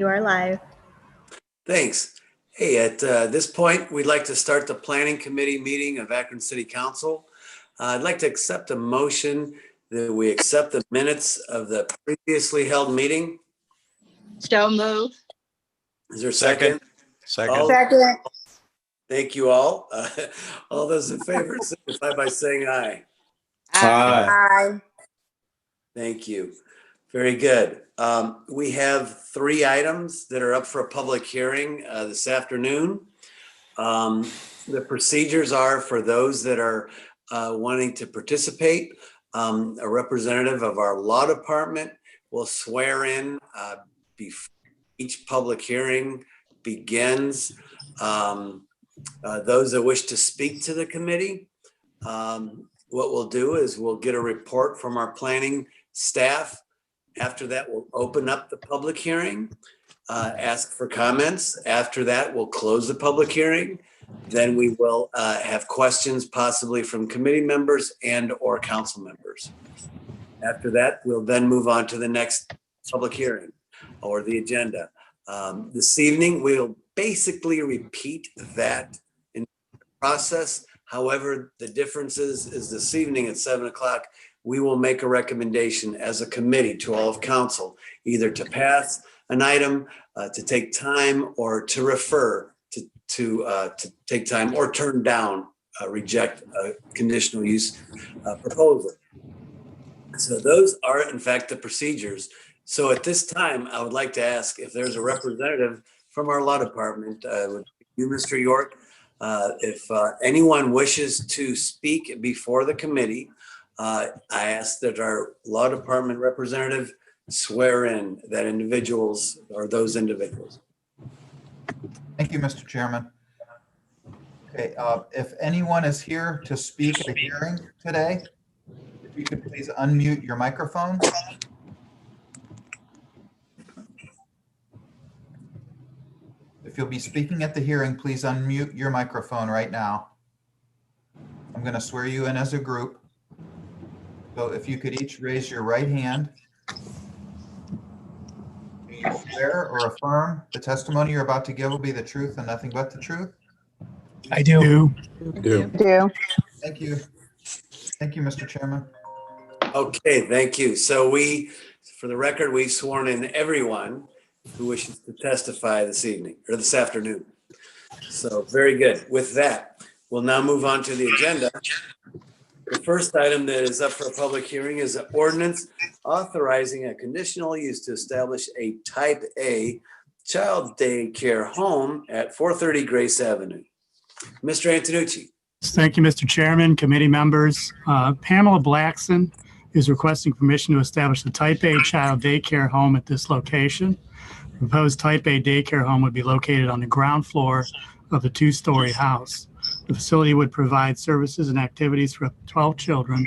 You are live. Thanks. Hey, at this point, we'd like to start the Planning Committee meeting of Akron City Council. I'd like to accept a motion that we accept the minutes of the previously held meeting. So moved. Is there a second? Second. Second. Thank you all. All those in favor signify by saying aye. Aye. Thank you. Very good. We have 3 items that are up for a public hearing this afternoon. The procedures are for those that are wanting to participate. A representative of our law department will swear in before each public hearing begins. Those that wish to speak to the committee, what we'll do is we'll get a report from our planning staff. After that, we'll open up the public hearing, ask for comments. After that, we'll close the public hearing. Then we will have questions possibly from committee members and or council members. After that, we'll then move on to the next public hearing or the agenda. This evening, we'll basically repeat that in the process. However, the difference is this evening at 7 o'clock, we will make a recommendation as a committee to all of council, either to pass an item, to take time, or to refer to take time, or turn down, reject a conditional use proposal. So those are in fact the procedures. So at this time, I would like to ask if there's a representative from our law department, you, Mr. York, if anyone wishes to speak before the committee, I ask that our law department representative swear in that individuals or those individuals. Thank you, Mr. Chairman. Okay, if anyone is here to speak at a hearing today, if you could please unmute your microphone. If you'll be speaking at the hearing, please unmute your microphone right now. I'm going to swear you in as a group. So if you could each raise your right hand. Do you swear or affirm the testimony you're about to give will be the truth and nothing but the truth? I do. Do. Thank you. Thank you, Mr. Chairman. Okay, thank you. So for the record, we've sworn in everyone who wishes to testify this evening or this afternoon. So very good. With that, we'll now move on to the agenda. The first item that is up for a public hearing is an ordinance authorizing a conditional use to establish a type A child daycare home at 430 Grace Avenue. Mr. Antonucci. Thank you, Mr. Chairman, committee members. Pamela Blackson is requesting permission to establish the type A child daycare home at this location. The proposed type A daycare home would be located on the ground floor of the 2-story house. The facility would provide services and activities for up to 12 children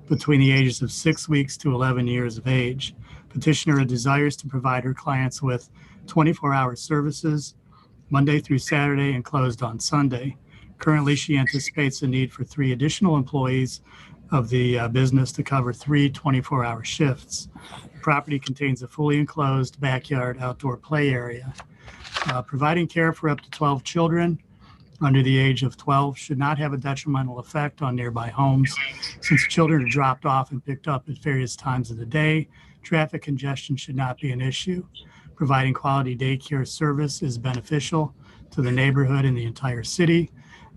between the ages of 6 weeks to 11 years of age. Petitioner desires to provide her clients with 24-hour services Monday through Saturday and closed on Sunday. Currently, she anticipates the need for 3 additional employees of the business to cover 3 24-hour shifts. The property contains a fully enclosed backyard outdoor play area. Providing care for up to 12 children under the age of 12 should not have a detrimental effect on nearby homes. Since children are dropped off and picked up at various times of the day, traffic congestion should not be an issue. Providing quality daycare service is beneficial to the neighborhood and the entire city.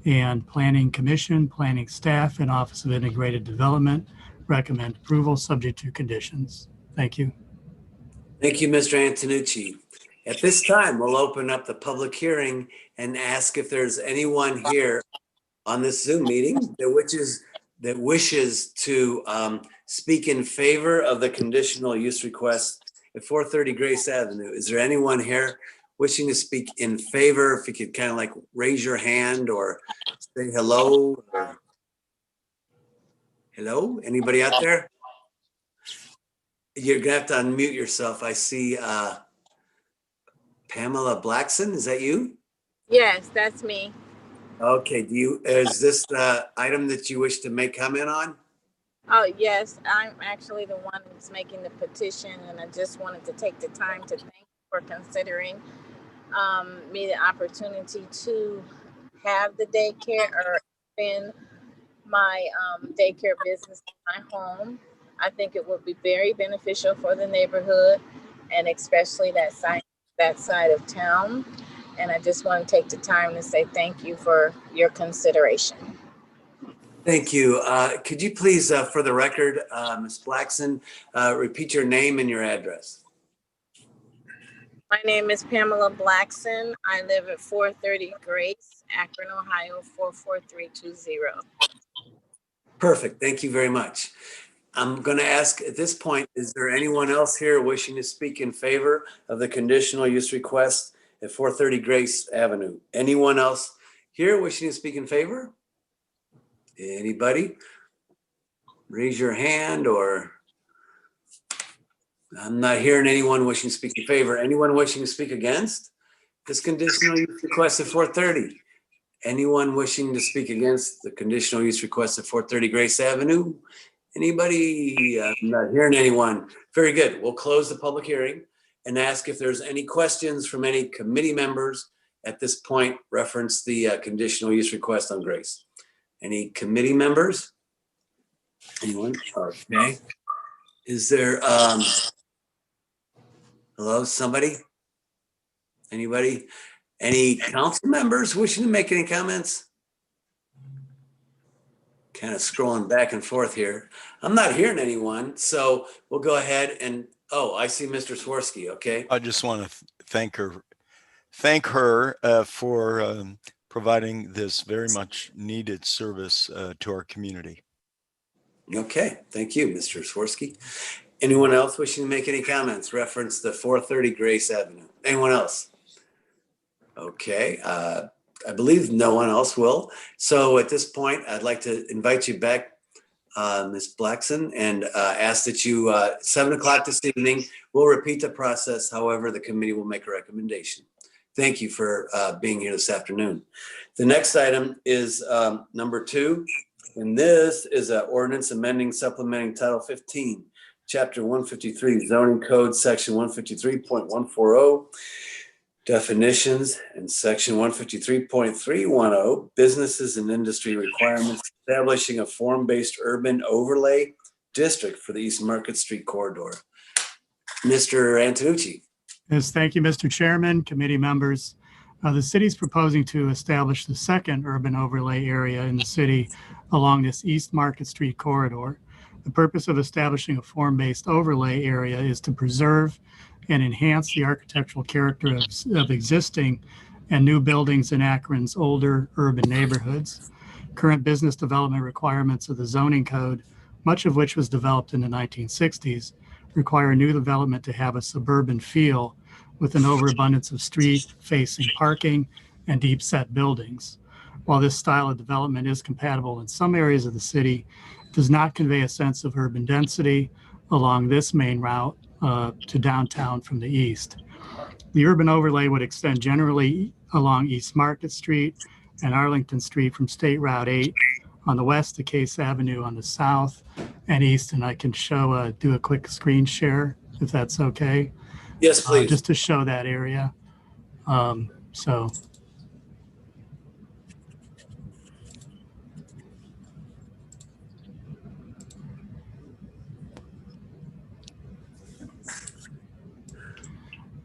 And Planning Commission, planning staff, and Office of Integrated Development recommend approval subject to conditions. Thank you. Thank you, Mr. Antonucci. At this time, we'll open up the public hearing and ask if there's anyone here on this Zoom meeting that wishes to speak in favor of the conditional use request at 430 Grace Avenue. Is there anyone here wishing to speak in favor? If you could kind of like raise your hand or say hello. Hello, anybody out there? You're gonna have to unmute yourself. I see Pamela Blackson, is that you? Yes, that's me. Okay, is this the item that you wish to make comment on? Oh, yes, I'm actually the one who's making the petition, and I just wanted to take the time to thank you for considering me the opportunity to have the daycare or expand my daycare business in my home. I think it would be very beneficial for the neighborhood and especially that side of town. And I just want to take the time to say thank you for your consideration. Thank you. Could you please, for the record, Ms. Blackson, repeat your name and your address? My name is Pamela Blackson. I live at 430 Grace, Akron, Ohio, 44320. Perfect. Thank you very much. I'm going to ask at this point, is there anyone else here wishing to speak in favor of the conditional use request at 430 Grace Avenue? Anyone else here wishing to speak in favor? Anybody? Raise your hand, or I'm not hearing anyone wishing to speak in favor. Anyone wishing to speak against this conditional use request at 430? Anyone wishing to speak against the conditional use request at 430 Grace Avenue? Anybody? I'm not hearing anyone. Very good. We'll close the public hearing and ask if there's any questions from any committee members at this point reference the conditional use request on Grace. Any committee members? Anyone? Okay. Is there, hello, somebody? Anybody? Any council members wishing to make any comments? Kind of scrolling back and forth here. I'm not hearing anyone, so we'll go ahead and, oh, I see Mr. Swirsky, okay. I just want to thank her for providing this very much needed service to our community. Okay, thank you, Mr. Swirsky. Anyone else wishing to make any comments reference the 430 Grace Avenue? Anyone else? Okay, I believe no one else will. So at this point, I'd like to invite you back, Ms. Blackson, and ask that you, 7 o'clock this evening, we'll repeat the process. However, the committee will make a recommendation. Thank you for being here this afternoon. The next item is number 2, and this is an ordinance amending supplementing Title 15, Chapter 153, Zoning Code, Section 153.140, definitions, and Section 153.310, businesses and industry requirements, establishing a form-based urban overlay district for the East Market Street corridor. Mr. Antonucci. Yes, thank you, Mr. Chairman, committee members. The city is proposing to establish the second urban overlay area in the city along this East Market Street corridor. The purpose of establishing a form-based overlay area is to preserve and enhance the architectural character of existing and new buildings in Akron's older urban neighborhoods. Current business development requirements of the zoning code, much of which was developed in the 1960s, require new development to have a suburban feel with an overabundance of street-facing parking and deep-set buildings. While this style of development is compatible in some areas of the city, it does not convey a sense of urban density along this main route to downtown from the east. The urban overlay would extend generally along East Market Street and Arlington Street from State Route 8 on the west to Case Avenue on the south and east. And I can show, do a quick screen share if that's okay. Yes, please. Just to show that area.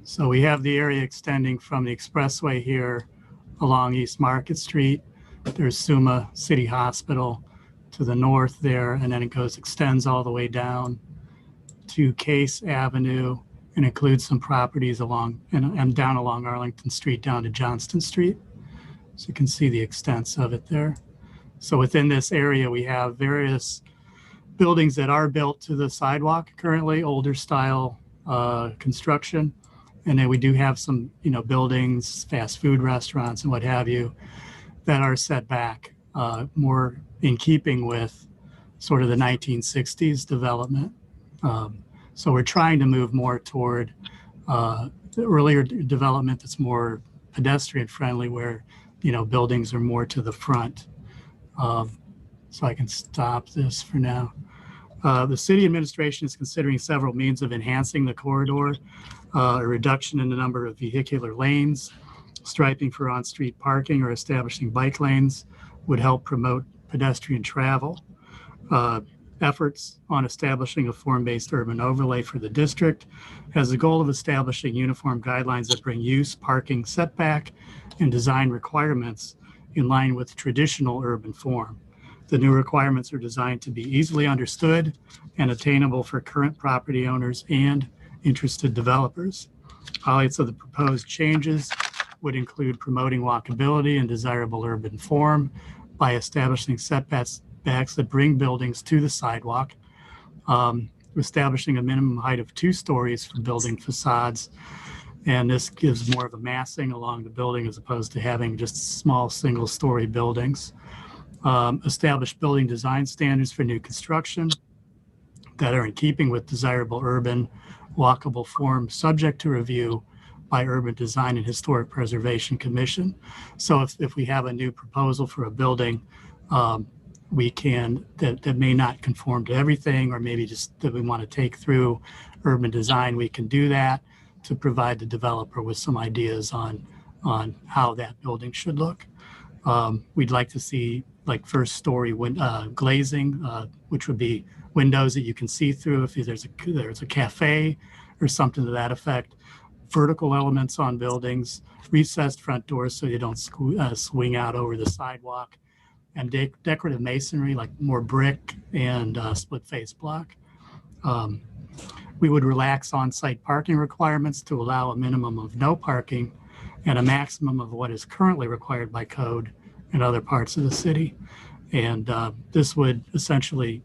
So we have the area extending from the expressway here along East Market Street. There's Summa City Hospital to the north there, and then it extends all the way down to Case Avenue and includes some properties along and down along Arlington Street down to Johnston Street. So you can see the extents of it there. So within this area, we have various buildings that are built to the sidewalk currently, older style construction. And then we do have some, buildings, fast food restaurants and what have you that are set back more in keeping with sort of the 1960s development. So we're trying to move more toward the earlier development that's more pedestrian friendly, where, buildings are more to the front. So I can stop this for now. The city administration is considering several means of enhancing the corridor, a reduction in the number of vehicular lanes, striping for on-street parking, or establishing bike lanes would help promote pedestrian travel. Efforts on establishing a form-based urban overlay for the district has the goal of establishing uniform guidelines that bring use, parking, setback, and design requirements in line with traditional urban form. The new requirements are designed to be easily understood and attainable for current property owners and interested developers. Highlights of the proposed changes would include promoting walkability and desirable urban form by establishing setbacks that bring buildings to the sidewalk, establishing a minimum height of 2 stories for building facades. And this gives more of a massing along the building as opposed to having just small single-story buildings. Establish building design standards for new construction that are in keeping with desirable urban walkable form, subject to review by Urban Design and Historic Preservation Commission. So if we have a new proposal for a building, we can, that may not conform to everything, or maybe just that we want to take through urban design, we can do that to provide the developer with some ideas on how that building should look. We'd like to see like first story glazing, which would be windows that you can see through if there's a cafe or something to that effect. Vertical elements on buildings, recessed front doors so you don't swing out over the sidewalk, and decorative masonry like more brick and split face block. We would relax on-site parking requirements to allow a minimum of no parking and a maximum of what is currently required by code in other parts of the city. And this would essentially,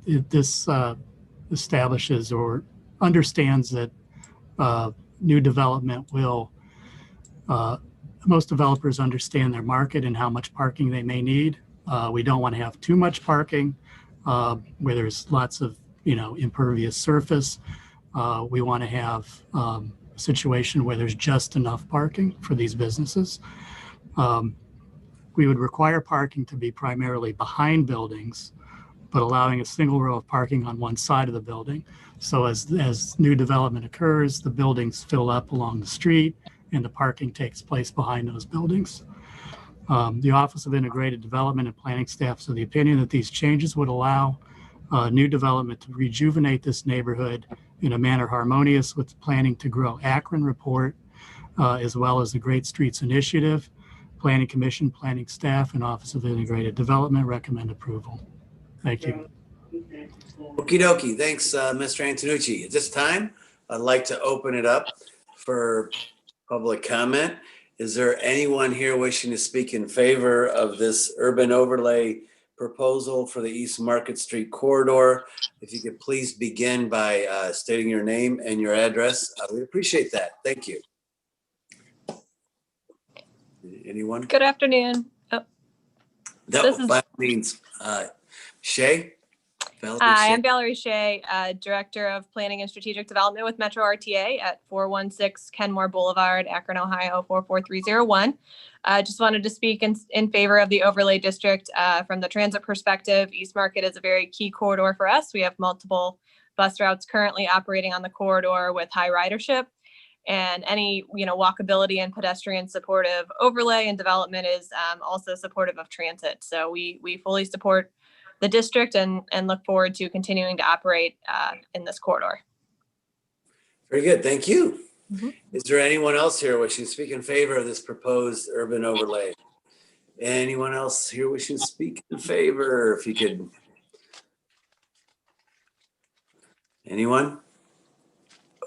this establishes or understands that new development will, most developers understand their market and how much parking they may need. We don't want to have too much parking where there's lots of, impervious surface. We want to have a situation where there's just enough parking for these businesses. We would require parking to be primarily behind buildings, but allowing a single row of parking on one side of the building. So as new development occurs, the buildings fill up along the street and the parking takes place behind those buildings. The Office of Integrated Development and Planning staff is of the opinion that these changes would allow new development to rejuvenate this neighborhood in a manner harmonious with the Planning to Grow Akron report, as well as the Great Streets Initiative. Planning Commission, planning staff, and Office of Integrated Development recommend approval. Thank you. Okie dokie. Thanks, Mr. Antonucci. At this time, I'd like to open it up for public comment. Is there anyone here wishing to speak in favor of this urban overlay proposal for the East Market Street corridor? If you could please begin by stating your name and your address, we'd appreciate that. Thank you. Anyone? Good afternoon. No, This is- by all means. Shay? Hi, I'm Valerie Shea, Director of Planning and Strategic Development with Metro RTA at 416 Kenmore Boulevard, Akron, Ohio, 44301. I just wanted to speak in favor of the overlay district. From the transit perspective, East Market is a very key corridor for us. We have multiple bus routes currently operating on the corridor with high ridership. And any, walkability and pedestrian supportive overlay and development is also supportive of transit. So we fully support the district and look forward to continuing to operate in this corridor. Very good. Thank you. Mm-hmm. Is there anyone else here wishing to speak in favor of this proposed urban overlay? Anyone else here wishing to speak in favor? If you could. Anyone?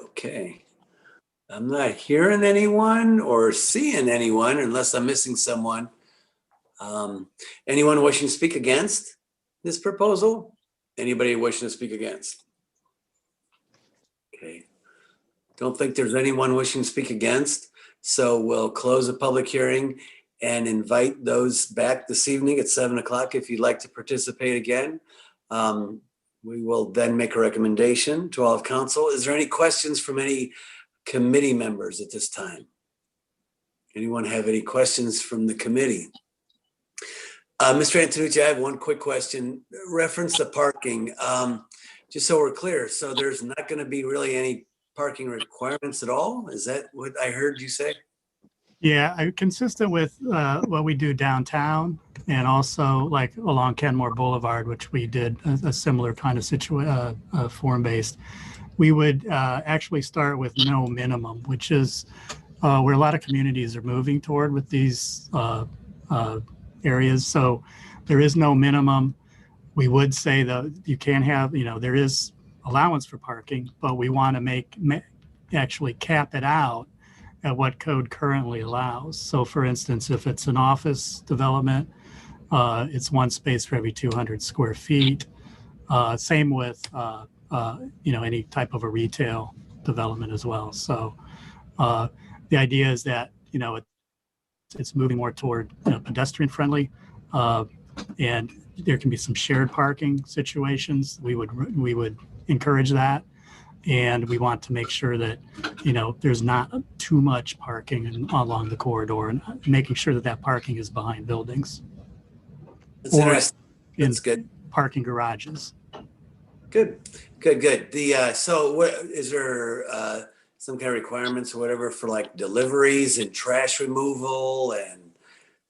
Okay. I'm not hearing anyone or seeing anyone unless I'm missing someone. Anyone wishing to speak against this proposal? Anybody wishing to speak against? Okay. Don't think there's anyone wishing to speak against. So we'll close the public hearing and invite those back this evening at 7 o'clock if you'd like to participate again. We will then make a recommendation to all of council. Is there any questions from any committee members at this time? Anyone have any questions from the committee? Mr. Antonucci, I have one quick question. Reference the parking. Just so we're clear, so there's not going to be really any parking requirements at all? Is that what I heard you say? Yeah, consistent with what we do downtown and also like along Kenmore Boulevard, which we did a similar kind of form-based. We would actually start with no minimum, which is where a lot of communities are moving toward with these areas. So there is no minimum. We would say that you can have, there is allowance for parking, but we want to actually cap it out at what code currently allows. So for instance, if it's an office development, it's one space for every 200 square feet. Same with, any type of a retail development as well. So the idea is that, it's moving more toward pedestrian friendly, and there can be some shared parking situations. We would encourage that, and we want to make sure that there's not too much parking along the corridor, and making sure that parking is behind buildings. That's Or interesting. That's good. Parking garages. Good. So what is there some kind of requirements or whatever for like deliveries and trash removal and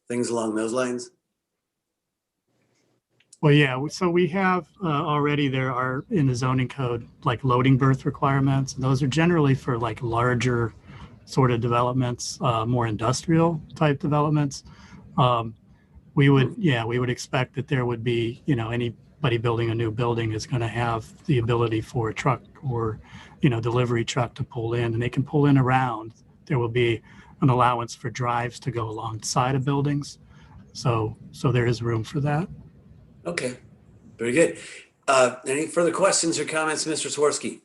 things along those lines? Well, yeah, so we have already, there are in the zoning code, like loading berth requirements. And those are generally for like larger sort of developments, more industrial type developments. We would expect that there would be, anybody building a new building is going to have the ability for a truck or, delivery truck to pull in, and they can pull in around. There will be an allowance for drives to go alongside of buildings. So there is room for that. Okay, very good. Any further questions or comments, Mr. Swirsky?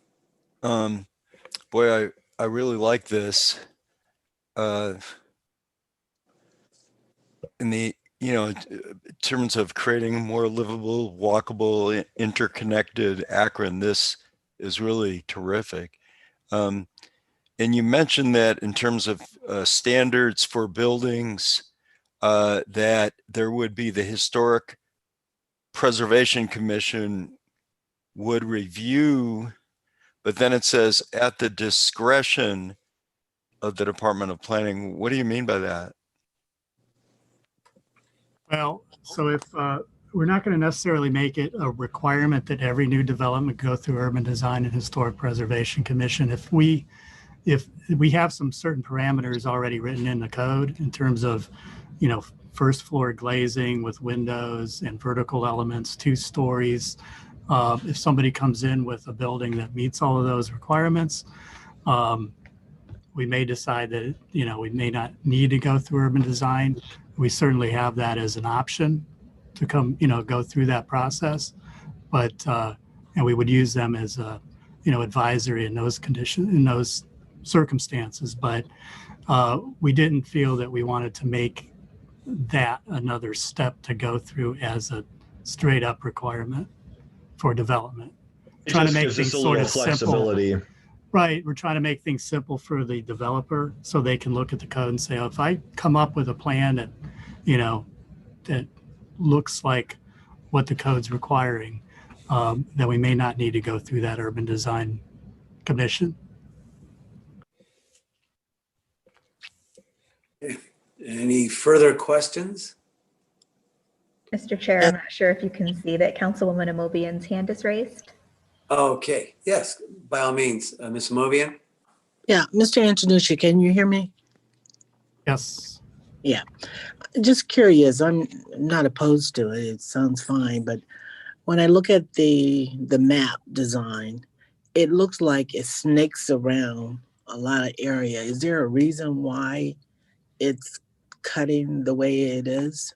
Boy, I really like this. In terms of creating a more livable, walkable, interconnected Akron, this is really terrific. And you mentioned that in terms of standards for buildings, that there would be the Historic Preservation Commission would review, but then it says at the discretion of the Department of Planning. What do you mean by that? Well, so if we're not going to necessarily make it a requirement that every new development go through Urban Design and Historic Preservation Commission, if we have some certain parameters already written in the code in terms of, first floor glazing with windows and vertical elements, 2 stories. If somebody comes in with a building that meets all of those requirements, we may decide that, we may not need to go through Urban Design. We certainly have that as an option to come, go through that process. But, and we would use them as a, advisory in those conditions, in those circumstances. But we didn't feel that we wanted to make that another step to go through as a straight up requirement for development. Trying to make things sort of flexibility. Simple. Right. We're trying to make things simple for the developer so they can look at the code and say, oh, if I come up with a plan that, that looks like what the code's requiring, then we may not need to go through that Urban Design Commission. Any further questions? Mr. Chair, I'm not sure if you can see that Councilwoman Amobian's hand is raised. Okay, yes, by all means, Ms. Movian. Yeah, Mr. Antonucci, can you hear me? Yes. Yeah, just curious. I'm not opposed to it. It sounds fine, but when I look at the map design, it looks like it snakes around a lot of area. Is there a reason why it's cutting the way it is?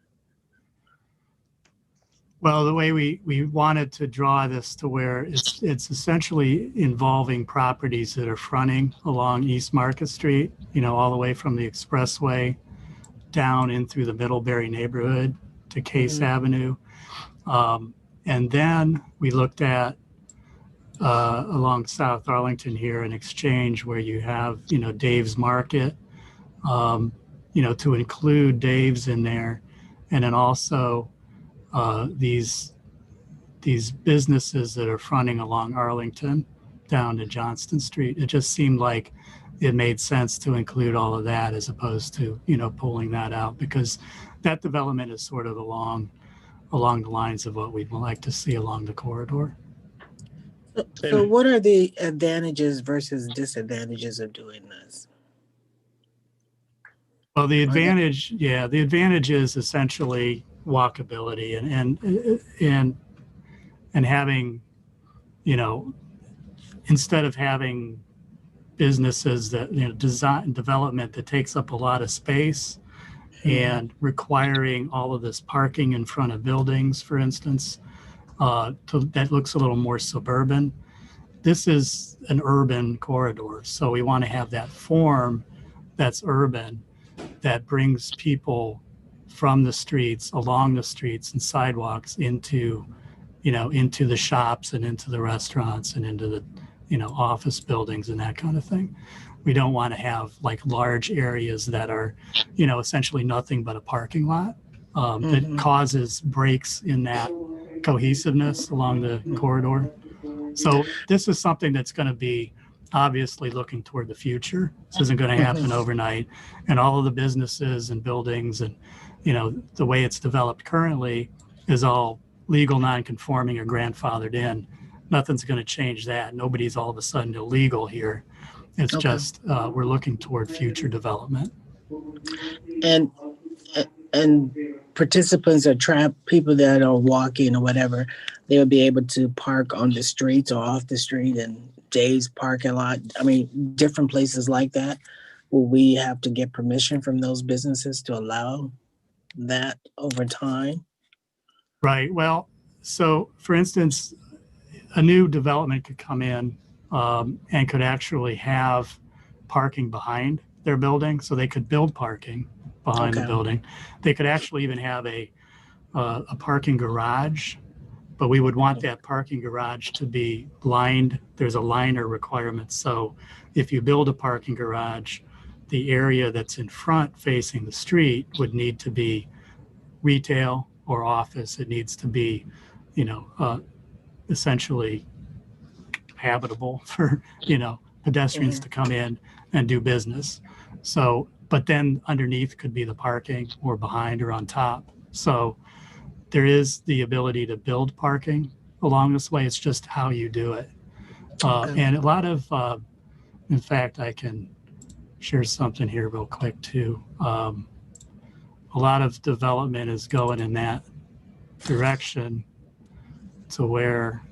Well, the way we wanted to draw this to where it's essentially involving properties that are fronting along East Market Street, all the way from the expressway down in through the Middlebury neighborhood to Case Avenue. And then we looked at along South Arlington here an exchange where you have, Dave's Market, to include Dave's in there. And then also these businesses that are fronting along Arlington down to Johnston Street. It just seemed like it made sense to include all of that as opposed to, pulling that out, because that development is sort of along the lines of what we'd like to see along the corridor. So what are the advantages versus disadvantages of doing this? Well, the advantage is essentially walkability and having, instead of having businesses that, design development that takes up a lot of space and requiring all of this parking in front of buildings, for instance, that looks a little more suburban. This is an urban corridor. So we want to have that form that's urban, that brings people from the streets, along the streets and sidewalks into the shops and into the restaurants and into the, office buildings and that kind of thing. We don't want to have like large areas that are, essentially nothing but a parking lot that causes breaks in that cohesiveness along the corridor. So this is something that's going to be obviously looking toward the future. This isn't going to happen overnight. And all of the businesses and buildings and, the way it's developed currently is all legal, non-conforming or grandfathered in. Nothing's going to change that. Nobody's all of a sudden illegal here. It's just we're looking toward future development. And participants or people that are walking or whatever, they'll be able to park on the streets or off the street and Jay's parking lot. I mean, different places like that. Will we have to get permission from those businesses to allow that over time? Right. Well, so for instance, a new development could come in and could actually have parking behind their building. So they could build parking behind the building. They could actually even have a parking garage, but we would want that parking garage to be lined. There's a liner requirement. So if you build a parking garage, the area that's in front facing the street would need to be retail or office. It needs to be, essentially habitable for, pedestrians to come in and do business. So, but then underneath could be the parking or behind or on top. So there is the ability to build parking along this way. It's just how you do it. And a lot of, in fact, I can share something here real quick too. A lot of development is going in that direction to where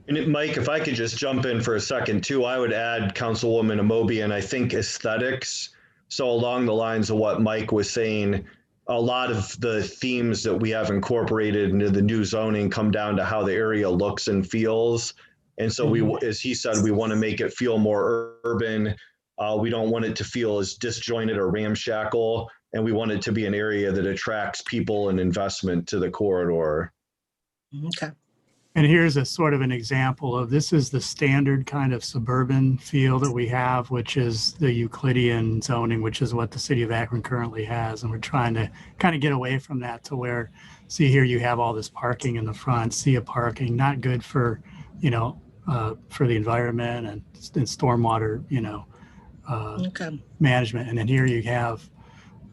And Mike, if I could just jump in for a second too, I would add Councilwoman Amobi, and I think aesthetics. So along the lines of what Mike was saying, a lot of the themes that we have incorporated into the new zoning come down to how the area looks and feels. And so we, as he said, we want to make it feel more urban. We don't want it to feel as disjointed or ramshackle. And we want it to be an area that attracts people and investment to the corridor. Okay. And here's a sort of an example of, this is the standard kind of suburban feel that we have, which is the Euclidean zoning, which is what the city of Akron currently has. And we're trying to kind of get away from that to where, see here, you have all this parking in the front, sea of parking, not good for, for the environment and stormwater, management. And then here you have,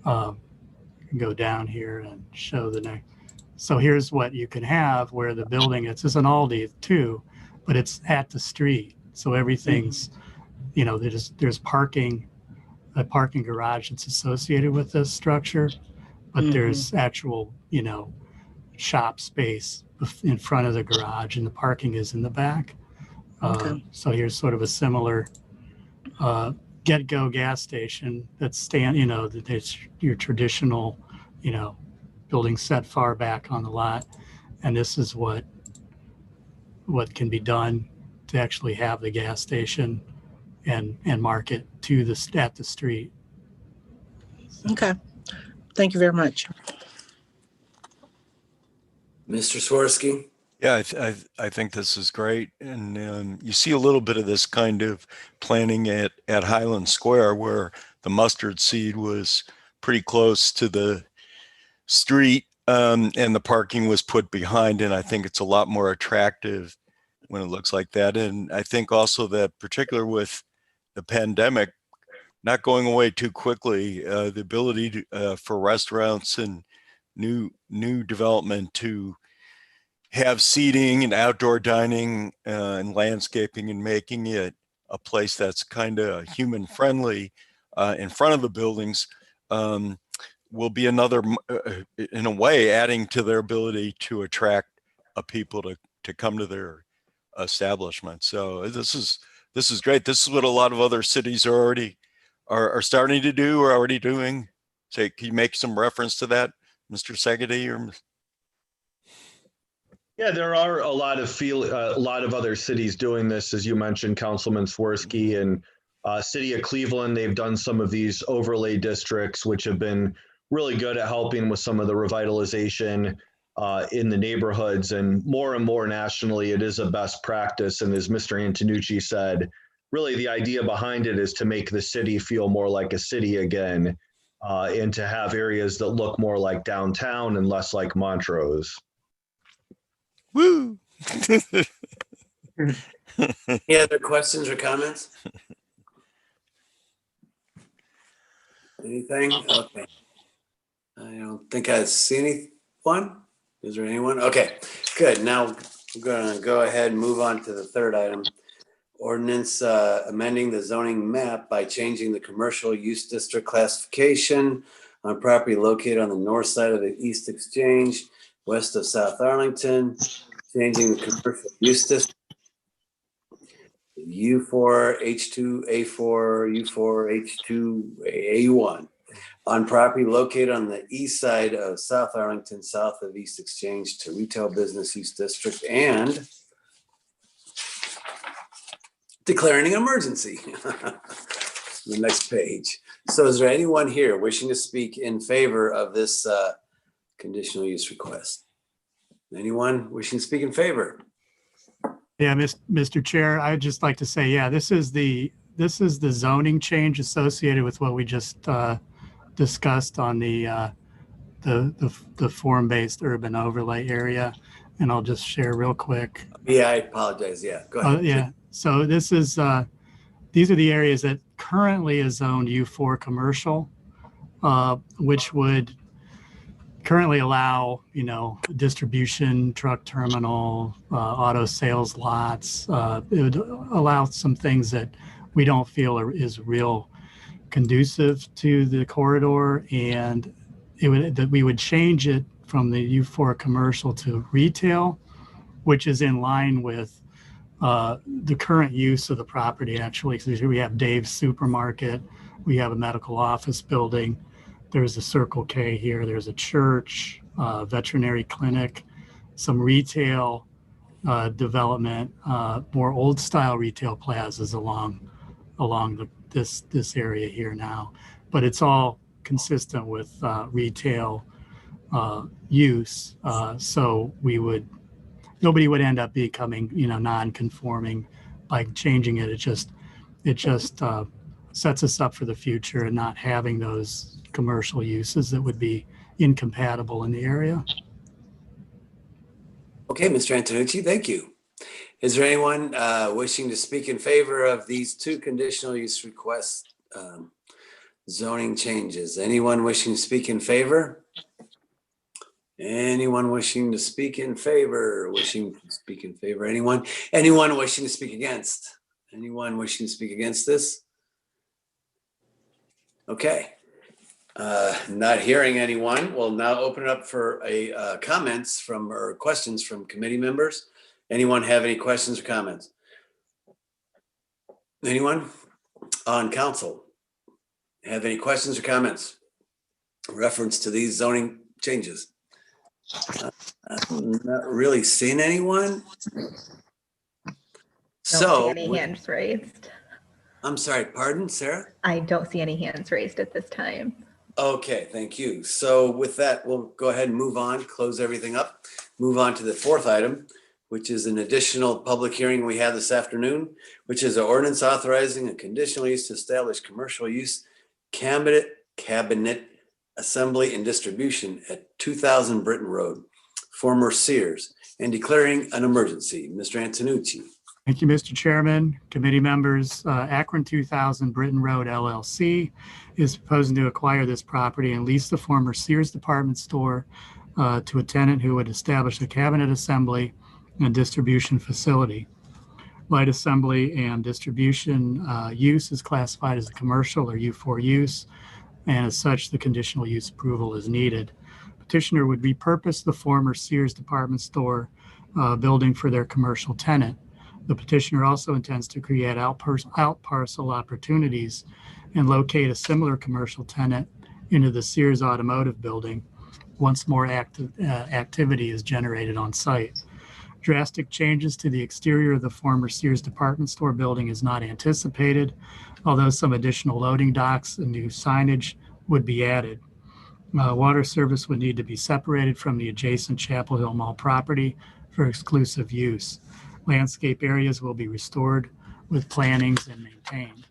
go down here and show the next. So here's what you can have where the building, it's an Aldi too, but it's at the street. So everything's, there's parking, a parking garage that's associated with this structure, but there's actual, shop space in front of the garage and the parking is in the back. So here's sort of a similar Get-Go gas station that's that's your traditional, building set far back on the lot. And this is what can be done to actually have the gas station and market to at the street. Okay. Thank you very much. Mr. Swirsky? Yeah, I think this is great. And you see a little bit of this kind of planning at Highland Square, where the mustard seed was pretty close to the street, and the parking was put behind, and I think it's a lot more attractive when it looks like that. And I think also that particular with the pandemic not going away too quickly, the ability to, for restaurants and new development to have seating and outdoor dining and landscaping and making it a place that's kind of human friendly in front of the buildings will be another, in a way, adding to their ability to attract people to come to their establishment. So this is great. This is what a lot of other cities are already are starting to do or already doing. So can you make some reference to that, Mr. Segedy? Or Yeah, there are a lot of other cities doing this, as you mentioned, Councilman Swirsky, and City of Cleveland. They've done some of these overlay districts, which have been really good at helping with some of the revitalization in the neighborhoods. And more nationally, it is a best practice. And as Mr. Antonucci said, really the idea behind it is to make the city feel more like a city again, and to have areas that look more like downtown and less like Montrose. woo! Any other questions or comments? Anything? Okay. I don't think I see anyone. Is there anyone? Okay, good. Now we're going to go ahead and move on to the third item. Ordinance amending the zoning map by changing the commercial use district classification on property located on the north side of the East Exchange, west of South Arlington, changing the commercial use district U4, H2, A4, U4, H2, A1 on property located on the east side of South Arlington, south of East Exchange to retail business use district, and declaring an emergency. The next page. So is there anyone here wishing to speak in favor of this conditional use request? Anyone wishing to speak in favor? Yeah, Mr. Chair, I'd just like to say, yeah, this is the zoning change associated with what we just discussed on the form-based urban overlay area. And I'll just share real quick. Yeah, I apologize. Yeah, go ahead. Yeah, so this is these are the areas that currently is zoned U4 commercial, which would currently allow, distribution, truck terminal, auto sales lots. It would allow some things that we don't feel is real conducive to the corridor, and we would change it from the U4 commercial to retail, which is in line with the current use of the property. Actually, so we have Dave's Supermarket, we have a medical office building. There's a Circle K here. There's a church, veterinary clinic, some retail development, more old style retail plazas along this area here now. But it's all consistent with retail use. So nobody would end up becoming non-conforming by changing it. It just sets us up for the future and not having those commercial uses that would be incompatible in the area. Okay, Mr. Antonucci, thank you. Is there anyone wishing to speak in favor of these two conditional use requests zoning changes? Anyone wishing to speak in favor? Anyone wishing to speak in favor? Anyone? Anyone wishing to speak against? Anyone wishing to speak against this? Okay. Not hearing anyone. We'll now open it up for comments or questions from committee members. Anyone have any questions or comments? Anyone on council have any questions or comments in reference to these zoning changes? I'm not really seeing anyone. Don't see any hands raised. I'm sorry, pardon, Sarah? I don't see any hands raised at this time. Okay, thank you. So with that, we'll go ahead and move on, close everything up, move on to the fourth item, which is an additional public hearing we had this afternoon, which is an ordinance authorizing a conditional use to establish commercial use cabinet assembly and distribution at 2000 Britton Road, former Sears, and declaring an emergency. Mr. Antonucci. Thank you, Mr. Chairman, committee members. Akron 2000 Britton Road LLC is proposing to acquire this property and lease the former Sears department store to a tenant who would establish a cabinet assembly and distribution facility. Light assembly and distribution use is classified as a commercial or U4 use, and as such, the conditional use approval is needed. Petitioner would repurpose the former Sears department store building for their commercial tenant. The petitioner also intends to create out parcel opportunities and locate a similar commercial tenant into the Sears automotive building once more activity is generated on site. Drastic changes to the exterior of the former Sears department store building is not anticipated, although some additional loading docks and new signage would be added. Water service would need to be separated from the adjacent Chapel Hill Mall property for exclusive use. Landscape areas will be restored with plantings and maintained.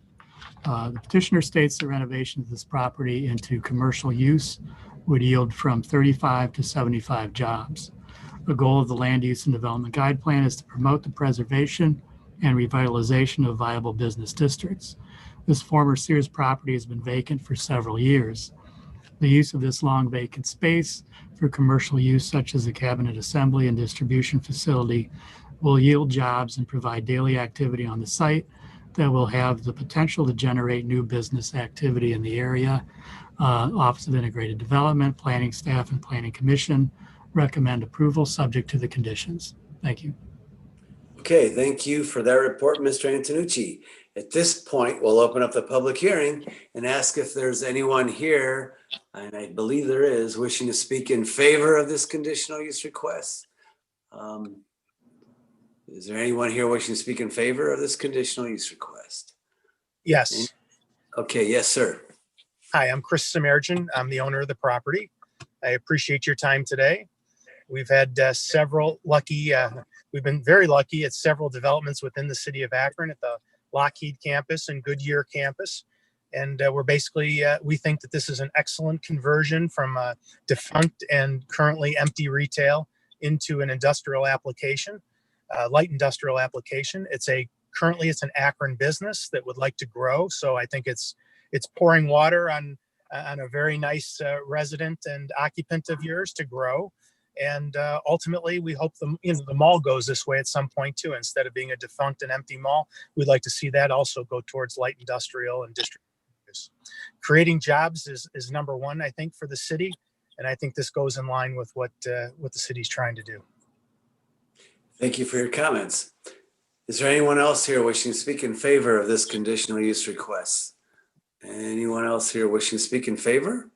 The petitioner states the renovation of this property into commercial use would yield from 35 to 75 jobs. The goal of the Land Use and Development Guide Plan is to promote the preservation and revitalization of viable business districts. This former Sears property has been vacant for several years. The use of this long vacant space for commercial use, such as a cabinet assembly and distribution facility, will yield jobs and provide daily activity on the site that will have the potential to generate new business activity in the area. Office of Integrated Development, Planning Staff, and Planning Commission recommend approval subject to the conditions. Thank you. Okay, thank you for that report, Mr. Antonucci. At this point, we'll open up the public hearing and ask if there's anyone here, and I believe there is, wishing to speak in favor of this conditional use request. Is there anyone here wishing to speak in favor of this conditional use request? Yes. Okay, yes, sir. Hi, I'm Chris Samerjan. I'm the owner of the property. I appreciate your time today. We've had we've been very lucky at several developments within the city of Akron at the Lockheed campus and Goodyear campus. And we're basically, we think that this is an excellent conversion from a defunct and currently empty retail into an industrial application, light industrial application. Currently it's an Akron business that would like to grow. So I think it's pouring water on a very nice resident and occupant of yours to grow. And ultimately, we hope the mall goes this way at some point too. Instead of being a defunct and empty mall, we'd like to see that also go towards light industrial and district use. Creating jobs is number one, I think, for the city, and I think this goes in line with what the city's trying to do. Thank you for your comments. Is there anyone else here wishing to speak in favor of this conditional use request? Anyone else here wishing to speak in favor?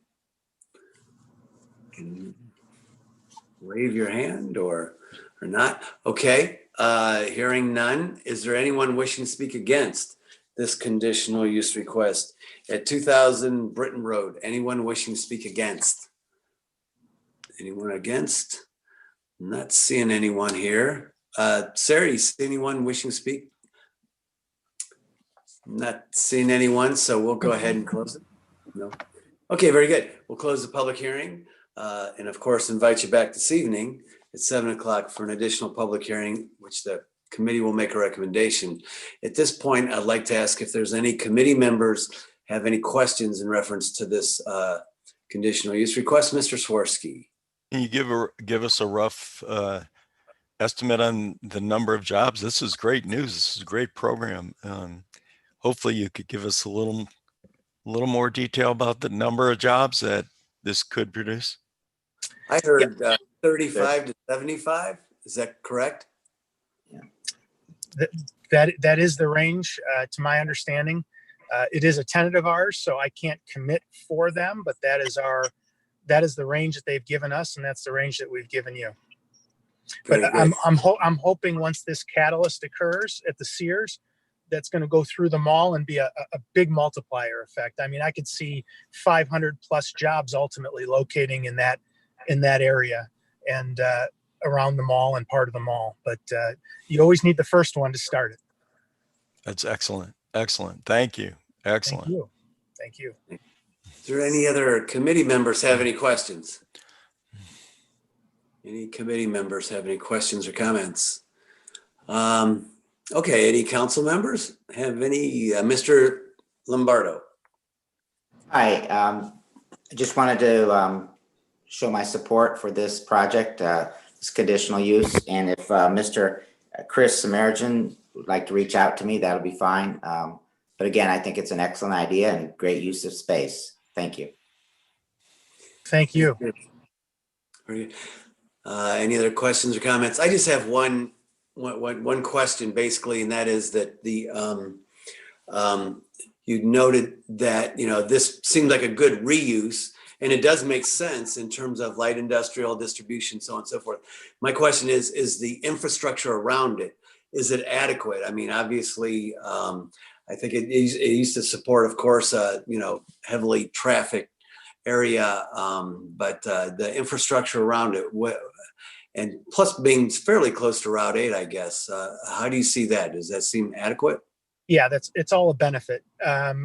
Wave your hand or not. Okay, hearing none. Is there anyone wishing to speak against this conditional use request at 2000 Britton Road? Anyone wishing to speak against? Anyone against? I'm not seeing anyone here. Sarah, you see anyone wishing to speak? I'm not seeing anyone, so we'll go ahead and close it. No. Okay, very good. We'll close the public hearing. And of course, invite you back this evening at 7 o'clock for an additional public hearing, which the committee will make a recommendation. At this point, I'd like to ask if there's any committee members have any questions in reference to this conditional use request. Mr. Swirsky. Can you give us a rough estimate on the number of jobs? This is great news. This is a great program. Hopefully you could give us a little more detail about the number of jobs that this could produce. I heard 35 to 75. Is that correct? That is the range, to my understanding. It is a tenant of ours, so I can't commit for them, but that is the range that they've given us, and that's the range that we've given you. But I'm hoping once this catalyst occurs at the Sears, that's going to go through the mall and be a big multiplier effect. I mean, I could see 500 plus jobs ultimately locating in that area and around the mall and part of the mall. But you always need the first one to start it. That's excellent. Excellent. Thank you. Excellent. Thank you. Is there any other committee members have any questions? Any committee members have any questions or comments? Okay, any council members have any? Mr. Lombardo. Hi, I just wanted to show my support for this project, this conditional use. And if Mr. Chris Samaritan would like to reach out to me, that'll be fine. But again, I think it's an excellent idea and great use of space. Thank you. Thank you. Any other questions or comments? I just have one question basically, and that is that you noted that, this seemed like a good reuse, and it does make sense in terms of light industrial distribution, so on and so forth. My question is the infrastructure around it, is it adequate? I mean, obviously, I think it used to support, of course, heavily trafficked area, but the infrastructure around it, and plus being fairly close to Route 8, I guess. How do you see that? Does that seem adequate? Yeah, it's all a benefit.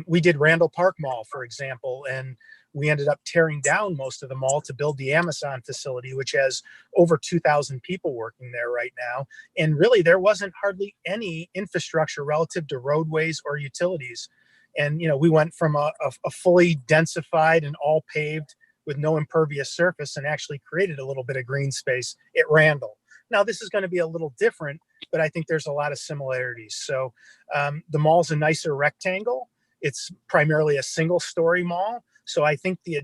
We did Randall Park Mall, for example, and we ended up tearing down most of the mall to build the Amazon facility, which has over 2,000 people working there right now. And really, there wasn't hardly any infrastructure relative to roadways or utilities. And, we went from a fully densified and all paved with no impervious surface and actually created a little bit of green space at Randall. Now, this is going to be a little different, but I think there's a lot of similarities. So the mall's a nicer rectangle. It's primarily a single-story mall. So I think the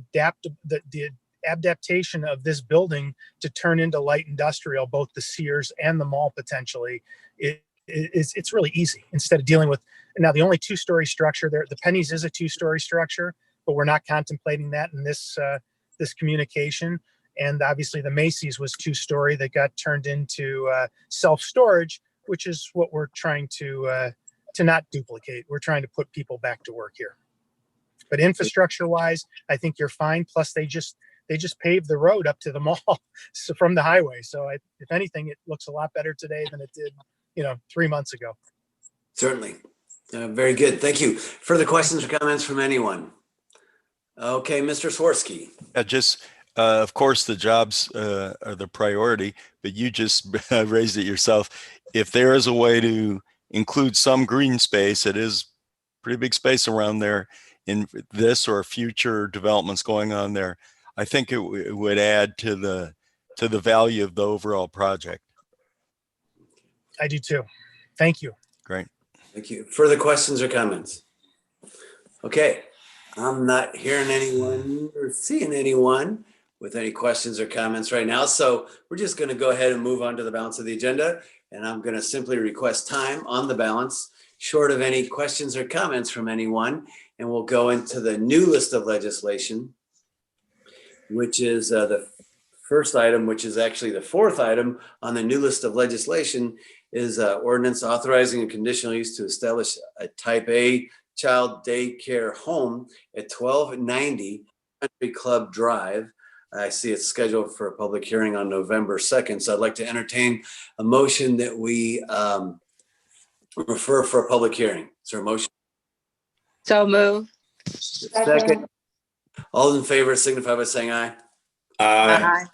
adaptation of this building to turn into light industrial, both the Sears and the mall potentially, it's really easy instead of dealing with. Now, the only two-story structure there, the Penny's is a two-story structure, but we're not contemplating that in this communication. And obviously the Macy's was two-story that got turned into self-storage, which is what we're trying to not duplicate. We're trying to put people back to work here. But infrastructure-wise, I think you're fine. Plus, they just paved the road up to the mall from the highway. So if anything, it looks a lot better today than it did, 3 months ago. Certainly. Very good. Thank you. Further questions or comments from anyone? Okay, Mr. Swirsky. Of course, the jobs are the priority, but you just raised it yourself. If there is a way to include some green space, it is pretty big space around there in this or future developments going on there, I think it would add to the value of the overall project. I do too. Thank you. Great. Thank you. Further questions or comments? Okay. I'm not hearing anyone or seeing anyone with any questions or comments right now. So we're just going to go ahead and move on to the balance of the agenda. And I'm going to simply request time on the balance, short of any questions or comments from anyone. And we'll go into the new list of legislation, which is the first item, which is actually the fourth item on the new list of legislation, is ordinance authorizing a conditional use to establish a type A child daycare home at 1290 Country Club Drive. I see it's scheduled for a public hearing on November 2nd. So I'd like to entertain a motion that we refer for a public hearing. Is there a motion? So move. Second. All in favor signify by saying aye. Aye.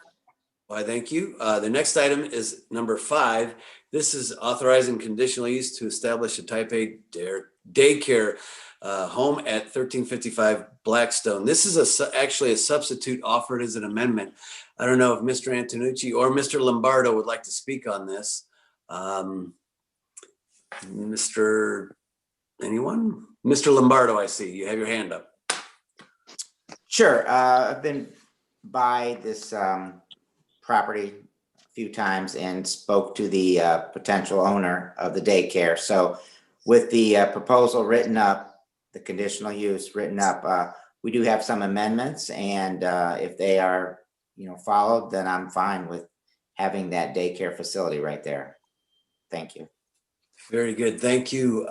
Why, thank you. The next item is number 5. This is authorizing conditional use to establish a type A daycare home at 1355 Blackstone. This is actually a substitute offered as an amendment. I don't know if Mr. Antonucci or Mr. Lombardo would like to speak on this. Anyone? Mr. Lombardo, I see you have your hand up. Sure. I've been by this property a few times and spoke to the potential owner of the daycare. So with the proposal written up, the conditional use written up, we do have some amendments, and if they are, followed, then I'm fine with having that daycare facility right there. Thank you. Very good. Thank you.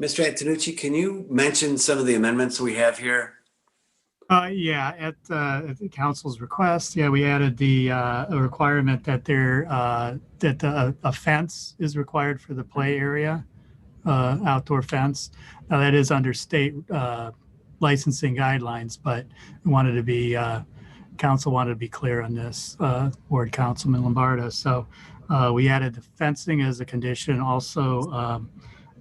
Mr. Antonucci, can you mention some of the amendments we have here? At the council's request, we added the a requirement that a fence is required for the play area, outdoor fence. Now that is under state licensing guidelines, but we wanted to be, council wanted to be clear on this, Ward Councilman Lombardo. So we added the fencing as a condition, also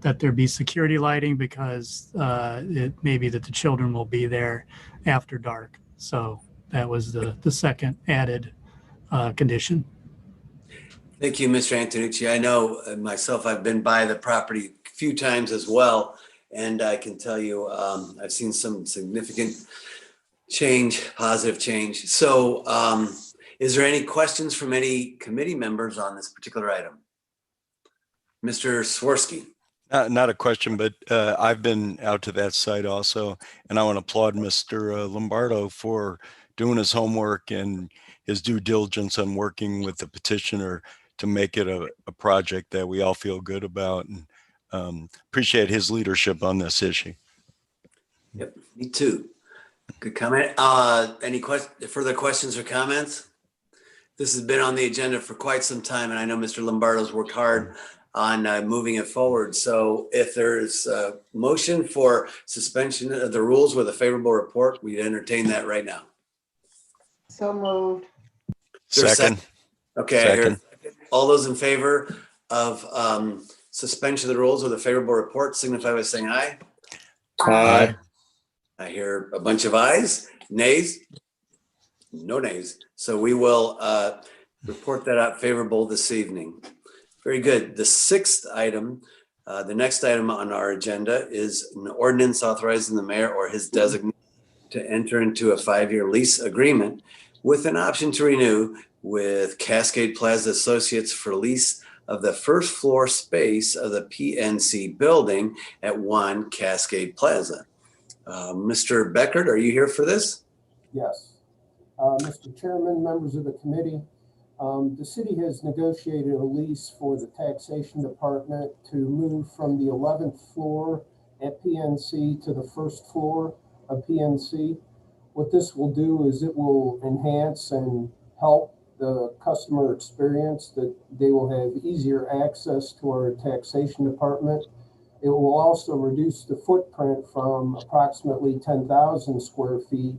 that there be security lighting because it may be that the children will be there after dark. So that was the second added condition. Thank you, Mr. Antonucci. I know myself, I've been by the property a few times as well, and I can tell you I've seen some significant change, positive change. So is there any questions from any committee members on this particular item? Mr. Swirsky. Not a question, but I've been out to that site also, and I want to applaud Mr. Lombardo for doing his homework and his due diligence on working with the petitioner to make it a project that we all feel good about, and appreciate his leadership on this issue. Yep, me too. Good comment. Any further questions or comments? This has been on the agenda for quite some time, and I know Mr. Lombardo's worked hard on moving it forward. So if there's a motion for suspension of the rules with a favorable report, we'd entertain that right now. So moved. Second. Okay, I hear all those in favor of suspension of the rules with a favorable report signify by saying aye. Aye. I hear a bunch of ayes. Nays? No nays. So we will report that out favorable this evening. Very good. The sixth item, the next item on our agenda is an ordinance authorizing the mayor or his designee to enter into a 5-year lease agreement with an option to renew with Cascade Plaza Associates for lease of the first floor space of the PNC building at 1 Cascade Plaza. Mr. Beckert, are you here for this? Yes. Mr. Chairman, members of the committee, the city has negotiated a lease for the taxation department to move from the 11th floor at PNC to the first floor of PNC. What this will do is it will enhance and help the customer experience, that they will have easier access to our taxation department. It will also reduce the footprint from approximately 10,000 square feet,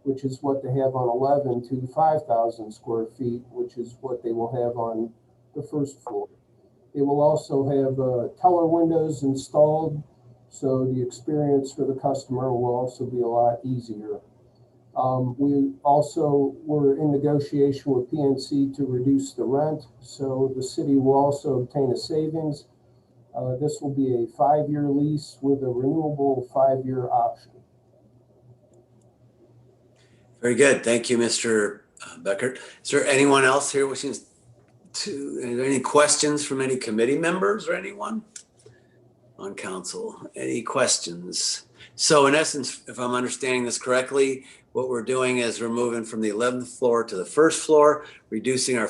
which is what they have on 11, to 5,000 square feet, which is what they will have on the first floor. It will also have teller windows installed, so the experience for the customer will also be a lot easier. We also were in negotiation with PNC to reduce the rent, so the city will also obtain a savings. This will be a 5-year lease with a renewable 5-year option. Very good. Thank you, Mr. Beckert. Is there anyone else here wishing to, are there any questions from any committee members or anyone on council? Any questions? So in essence, if I'm understanding this correctly, what we're doing is we're moving from the 11th floor to the first floor, reducing our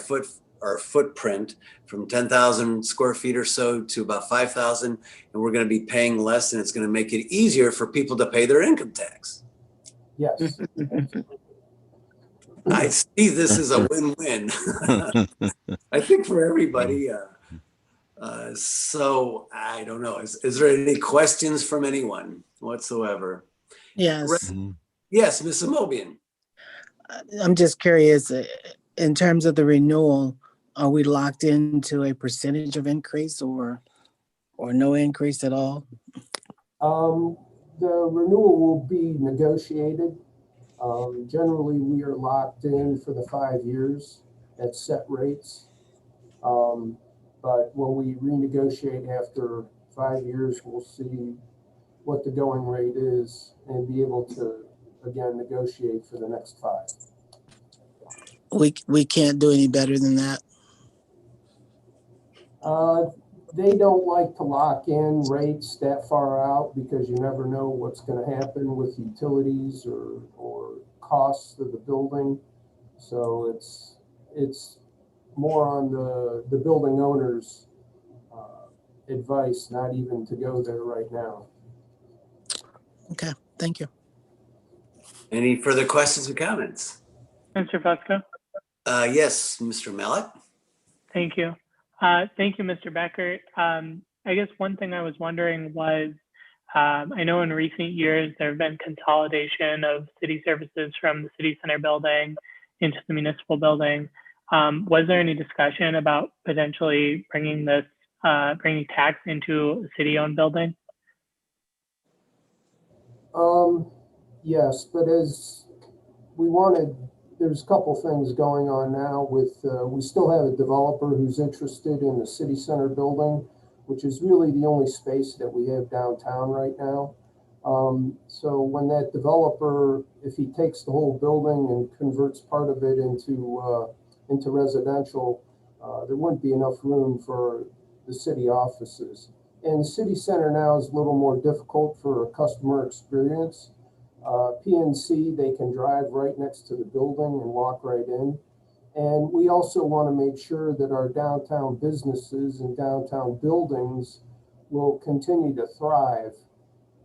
footprint from 10,000 square feet or so to about 5,000, and we're going to be paying less, and it's going to make it easier for people to pay their income tax. Yes. I see this as a win-win. I think for everybody. So I don't know. Is there any questions from anyone whatsoever? Yes. Yes, Ms. Amobian. I'm just curious, in terms of the renewal, are we locked into a percentage of increase or no increase at all? The renewal will be negotiated. Generally, we are locked in for the 5 years at set rates. But when we renegotiate after 5 years, we'll see what the going rate is and be able to, again, negotiate for the next 5. We can't do any better than that. They don't like to lock in rates that far out because you never know what's going to happen with utilities or costs of the building. So it's more on the building owner's advice, not even to go there right now. Okay, thank you. Any further questions or comments? Mr. Fusco? Yes, Mr. Mallet. Thank you. Thank you, Mr. Becker. I guess one thing I was wondering was I know in recent years there have been consolidation of city services from the city center building into the municipal building. Was there any discussion about potentially bringing tax into a city-owned building? Yes, but as we wanted, there's a couple things going on now with, we still have a developer who's interested in the city center building, which is really the only space that we have downtown right now. So when that developer, if he takes the whole building and converts part of it into residential, there wouldn't be enough room for the city offices. And the city center now is a little more difficult for a customer experience. PNC, they can drive right next to the building and walk right in. And we also want to make sure that our downtown businesses and downtown buildings will continue to thrive.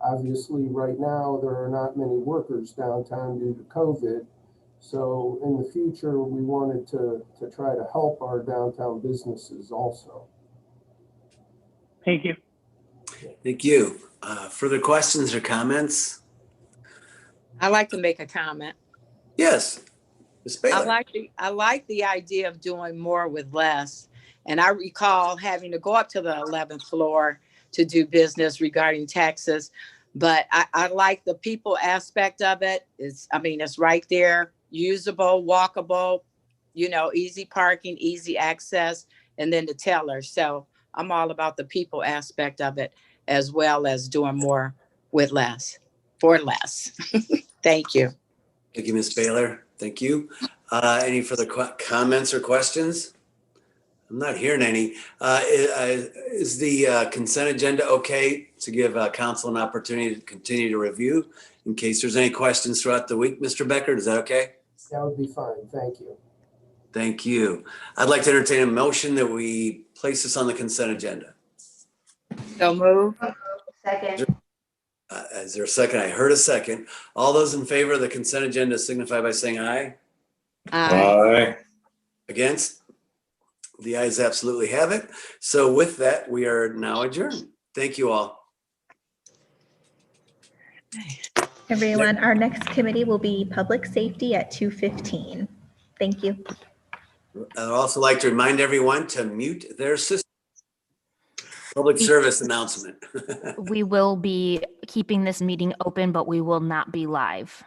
Obviously, right now, there are not many workers downtown due to COVID. So in the future, we wanted to try to help our downtown businesses also. Thank you. Thank you. Further questions or comments? I'd like to make a comment. Yes, Ms. Baylor. I like the idea of doing more with less. And I recall having to go up to the 11th floor to do business regarding taxes. But I like the people aspect of it. It's right there, usable, walkable, easy parking, easy access, and then the teller. So I'm all about the people aspect of it, as well as doing more with less, for less. Thank you. Thank you, Ms. Baylor. Thank you. Any further comments or questions? I'm not hearing any. Is the consent agenda okay to give council an opportunity to continue to review in case there's any questions throughout the week? Mr. Becker, is that okay? That would be fine. Thank you. Thank you. I'd like to entertain a motion that we place this on the consent agenda. So move. Second. Is there a second? I heard a second. All those in favor of the consent agenda signify by saying aye. Aye. Against? The ayes absolutely have it. So with that, we are now adjourned. Thank you all. Everyone, our next committee will be Public Safety at 2:15. Thank you. I'd also like to remind everyone to mute their system. Public service announcement. We will be keeping this meeting open, but we will not be live.